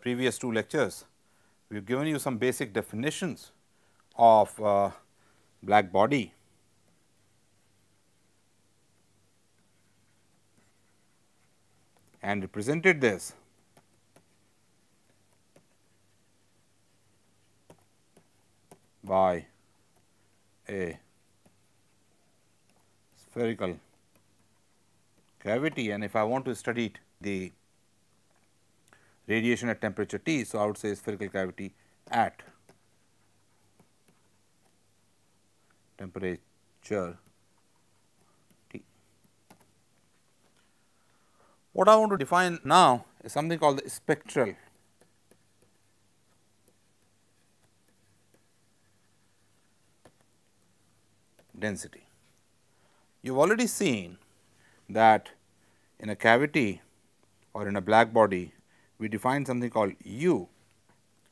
previous two lectures, we have given you some basic definitions of black body. And represented this by a spherical cavity, and if I want to study the radiation at temperature T, so I would say spherical cavity at temperature T. What I want to define now is something called the spectral density. You have already seen that in a cavity or in a black body, we define something called U,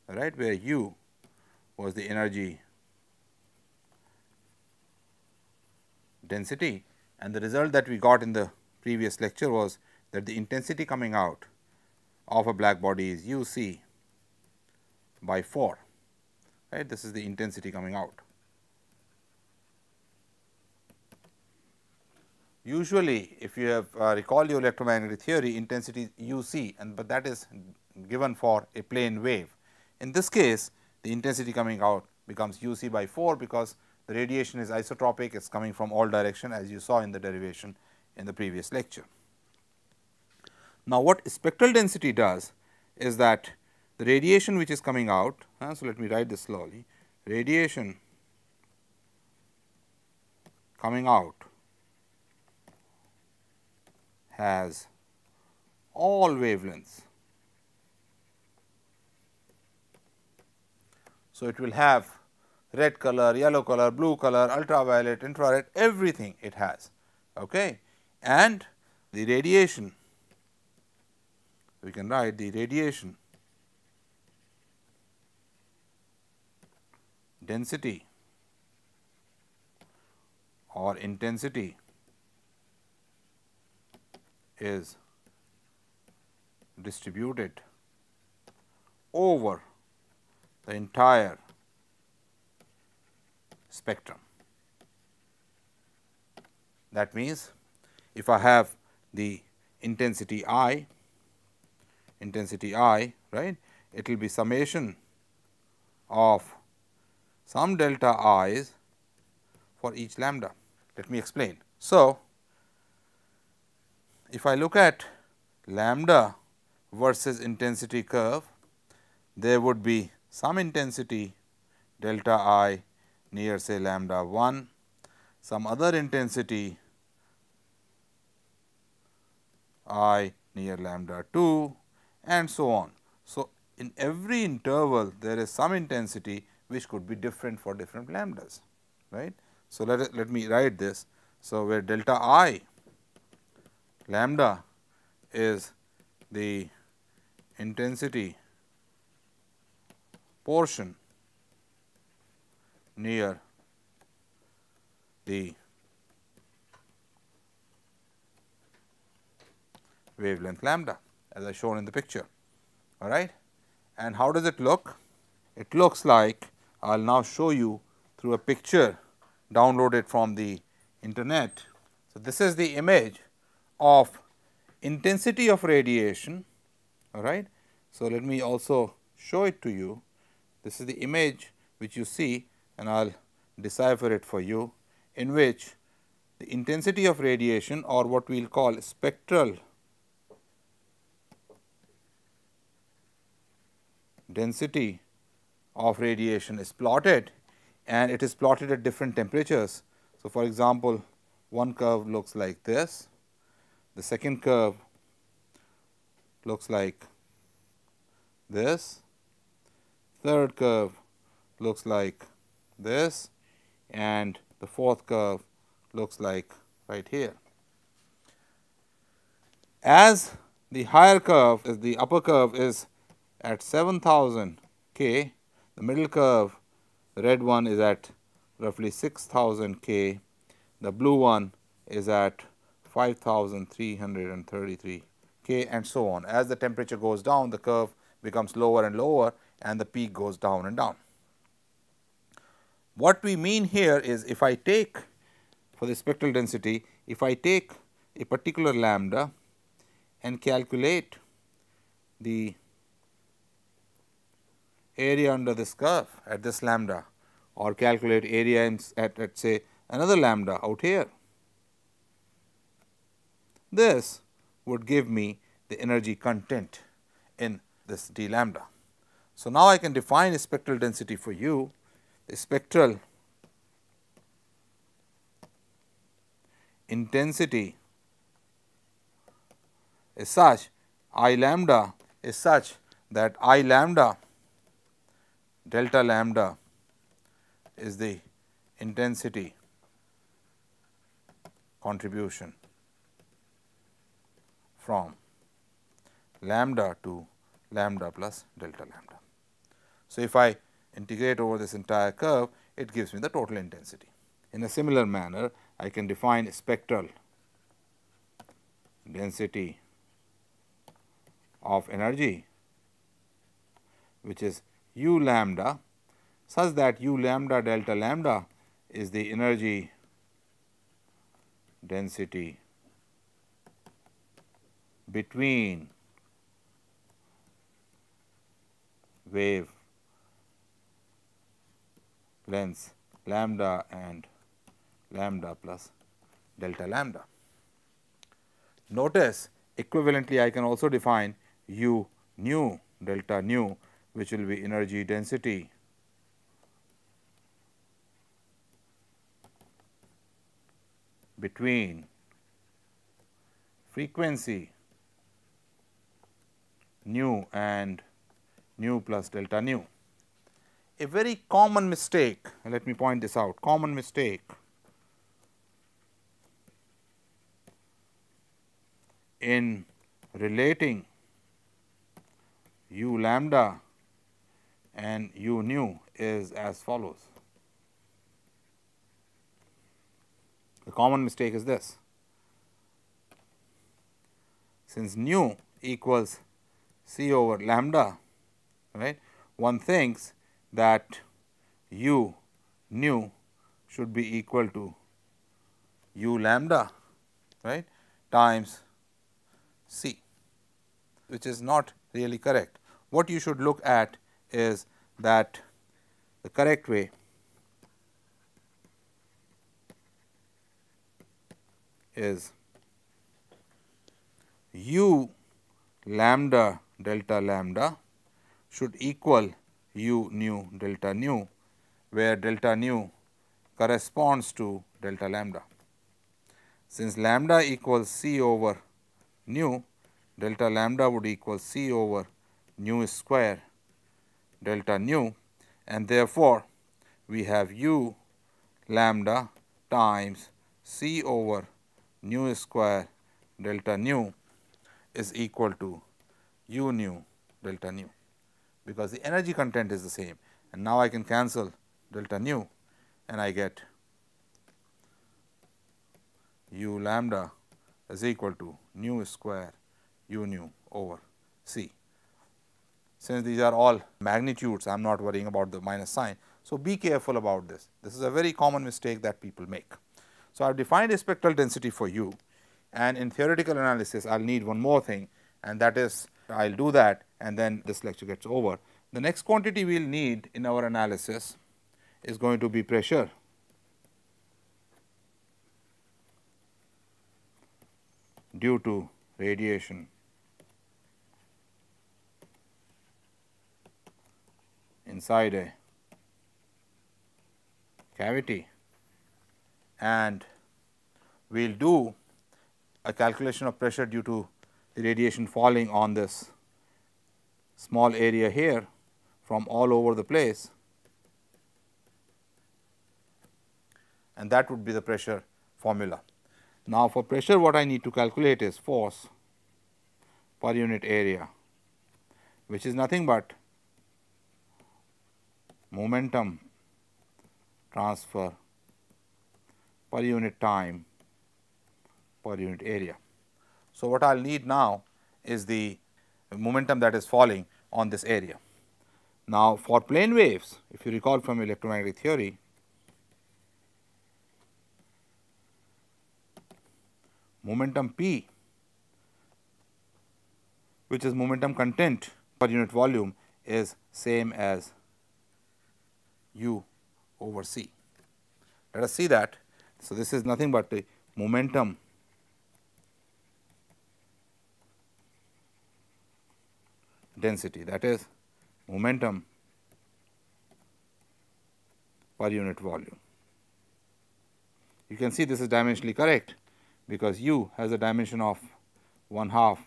right, where U was the energy density, and the result that we got in the previous lecture was that the intensity coming out of a black body is U c by 4, right. This is the intensity coming out. Usually, if you have recall your electromagnetic theory, intensity is U c, and but that is given for a plane wave. In this case, the intensity coming out becomes U c by 4, because the radiation is isotropic, it is coming from all direction, as you saw in the derivation in the previous lecture. Now, what spectral density does is that the radiation which is coming out, so let me write this slowly, radiation coming out has all wavelengths. So, it will have red color, yellow color, blue color, ultraviolet, infrared, everything it has, okay. And the radiation, we can write the radiation density or intensity is distributed over the entire spectrum. That means, if I have the intensity I, right, it will be summation of some delta i's for each lambda. Let me explain. So, if I look at lambda versus intensity curve, there would be some intensity delta I near say lambda 1, some other intensity I near lambda 2, and so on. So, in every interval there is some intensity which could be different for different lambdas, right. So, let me write this. So, where delta I lambda is the intensity portion near the wavelength lambda, as I shown in the picture, all right. And how does it look? It looks like, I will now show you through a picture downloaded from the internet. So, this is the image of intensity of radiation, all right. So, let me also show it to you. This is the image which you see, and I will decipher it for you, in which the intensity of radiation, or what we will call spectral density of radiation is plotted, and it is plotted at different temperatures. So, for example, one curve looks like this, the second curve looks like this, third curve looks like this, and the fourth curve looks like right here. As the higher curve, as the upper curve is at 7,000 K, the middle curve, the red one, is at roughly 6,000 K, the blue one is at 5,333 K, and so on. As the temperature goes down, the curve becomes lower and lower and the peak goes down and down. What we mean here is, if I take for the spectral density, if I take a particular lambda and calculate the area under this curve at this lambda, or calculate area at let us say another lambda out here, this would give me the energy content in this d lambda. So, now I can define a spectral density for you. The spectral intensity is such, I lambda is such that I lambda delta lambda is the intensity contribution from lambda to lambda plus delta lambda. So, if I integrate over this entire curve, it gives me the total intensity. In a similar manner, I can define spectral density of energy, which is u lambda, such that u lambda delta lambda is the energy density between wave lengths lambda and lambda plus delta lambda. Notice equivalently I can also define u nu delta nu, which will be energy density between frequency nu and nu plus delta nu. A very common mistake, let me point this out, common mistake in relating u lambda and u nu is as follows. The common mistake is this: since nu equals c over lambda, right, one thinks that u nu should be equal to u lambda, right, times c, which is not really correct. What you should look at is that the correct way is u lambda delta lambda should equal u nu delta nu, where delta nu corresponds to delta lambda. Since lambda equals c over nu, delta lambda would equal c over nu square delta nu, and therefore, we have u lambda times c over nu square delta nu is equal to u nu delta nu, because the energy content is the same. And now, I can cancel delta nu and I get u lambda is equal to nu square u nu over c. Since these are all magnitudes, I am not worrying about the minus sign. So, be careful about this. This is a very common mistake that people make. So, I have defined a spectral density for you, and in theoretical analysis I will need one more thing, and that is I will do that, and then this lecture gets over. The next quantity we will need in our analysis is going to be pressure. Due to radiation inside a cavity, and we will do a calculation of pressure due to the radiation falling on this small area here from all over the place, and that would be the pressure formula. Now, for pressure, what I need to calculate is force per unit area, which is nothing but momentum transfer per unit time per unit area. So, what I will need now is the momentum that is falling. on this area. Now, for plane waves, if you recall from electromagnetic theory, momentum P, which is momentum content per unit volume, is same as u over c. Let us see that. So, this is nothing but the momentum density, that is momentum per unit volume. You can see this is dimensionally correct, because u has a dimension of 1/2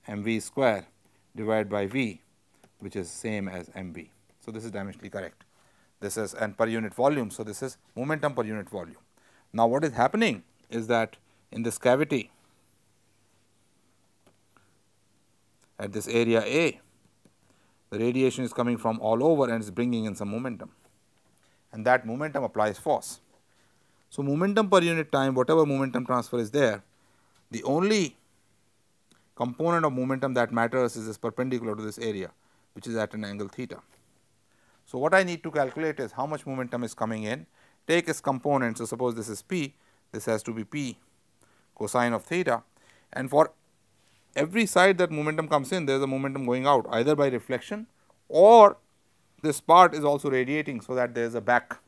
mv square divided by v, which is same as mv. So, this is dimensionally correct. This is and per unit volume. So, this is momentum per unit volume. Now, what is happening is that in this cavity at this area A, the radiation is coming from all over and is bringing in some momentum, and that momentum applies force. So, momentum per unit time, whatever momentum transfer is there, the only component of momentum that matters is this perpendicular to this area, which is at an angle theta. So, what I need to calculate is how much momentum is coming in, take its component. So, suppose this is p, this has to be p cosine of theta, and for every side that momentum comes in, there is a momentum going out either by reflection or this part is also radiating. So, that there is a back,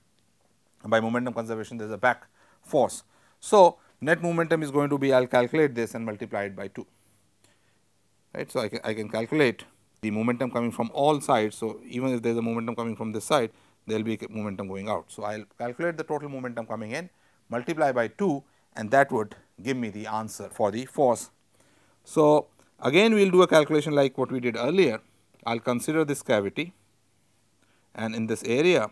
by momentum conservation there is a back force. So, net momentum is going to be, I will calculate this and multiply it by 2, right. So, I can calculate the momentum coming from all sides. So, even if there is a momentum coming from this side, there will be momentum going out. So, I will calculate the total momentum coming in, multiply by 2, and that would give me the answer for the force. So, again we will do a calculation like what we did earlier. I will consider this cavity, and in this area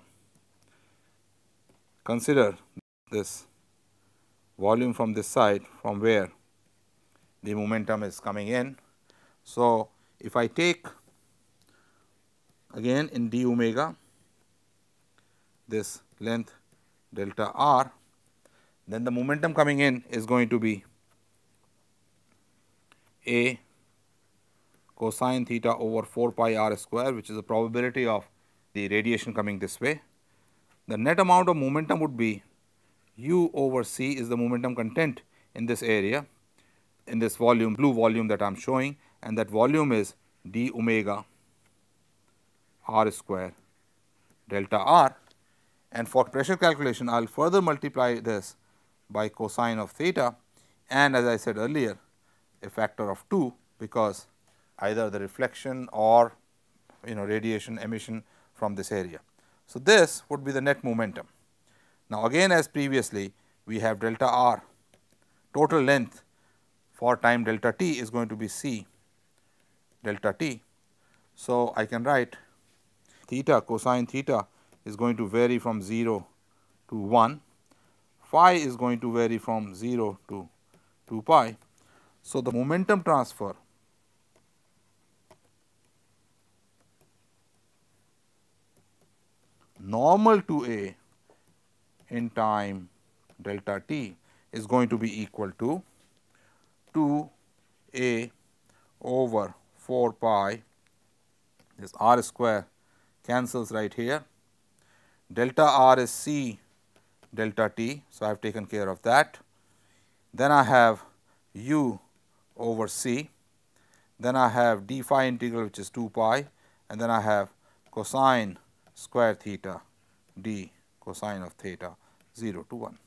consider this volume from this side from where the momentum is coming in. So, if I take again in d omega this length delta r, then the momentum coming in is going to be a cosine theta over 4 pi r square, which is the probability of the radiation coming this way. The net amount of momentum would be u over c is the momentum content in this area, in this volume, blue volume that I am showing, and that volume is d omega r square delta r. And for pressure calculation, I will further multiply this by cosine of theta, and as I said earlier, a factor of 2, because either the reflection or radiation emission from this area. So, this would be the net momentum. Now, again as previously, we have delta r, total length for time delta t is going to be c delta t. So, I can write theta cosine theta is going to vary from 0 to 1, phi is going to vary from 0 to 2 pi. So, the momentum transfer normal to A in time delta t is going to be equal to 2 A over 4 pi, this r square cancels right here, delta r is c delta t. So, I have taken care of that. Then I have u over c, then I have d phi integral, which is 2 pi, and then I have cosine square theta d cosine of theta 0 to 1,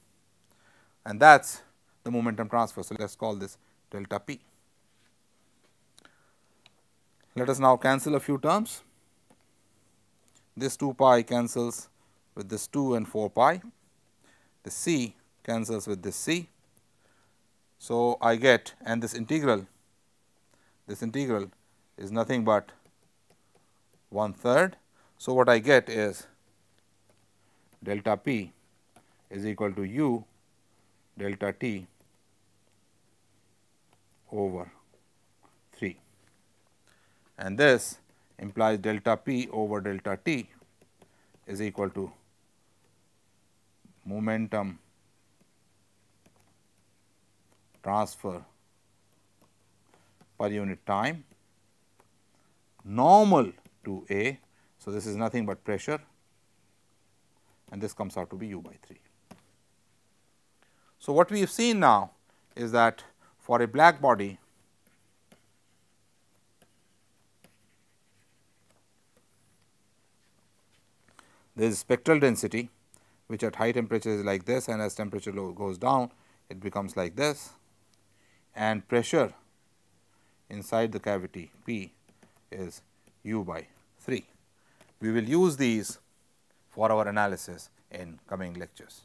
and that is the momentum transfer. So, let us call this delta p. Let us now cancel a few terms. This 2 pi cancels with this 2 and 4 pi, the c cancels with this c. So, I get, and this integral is nothing but 1/3. So, what I get is delta p is equal to u delta t over 3, and this implies delta p over delta t is equal to momentum transfer per unit time normal to A. So, this is nothing but pressure, and this comes out to be u by 3. So, what we have seen now is that for a black body, there is spectral density, which at high temperature is like this, and as temperature goes down, it becomes like this, and pressure inside the cavity P is u by 3. We will use these for our analysis in coming lectures.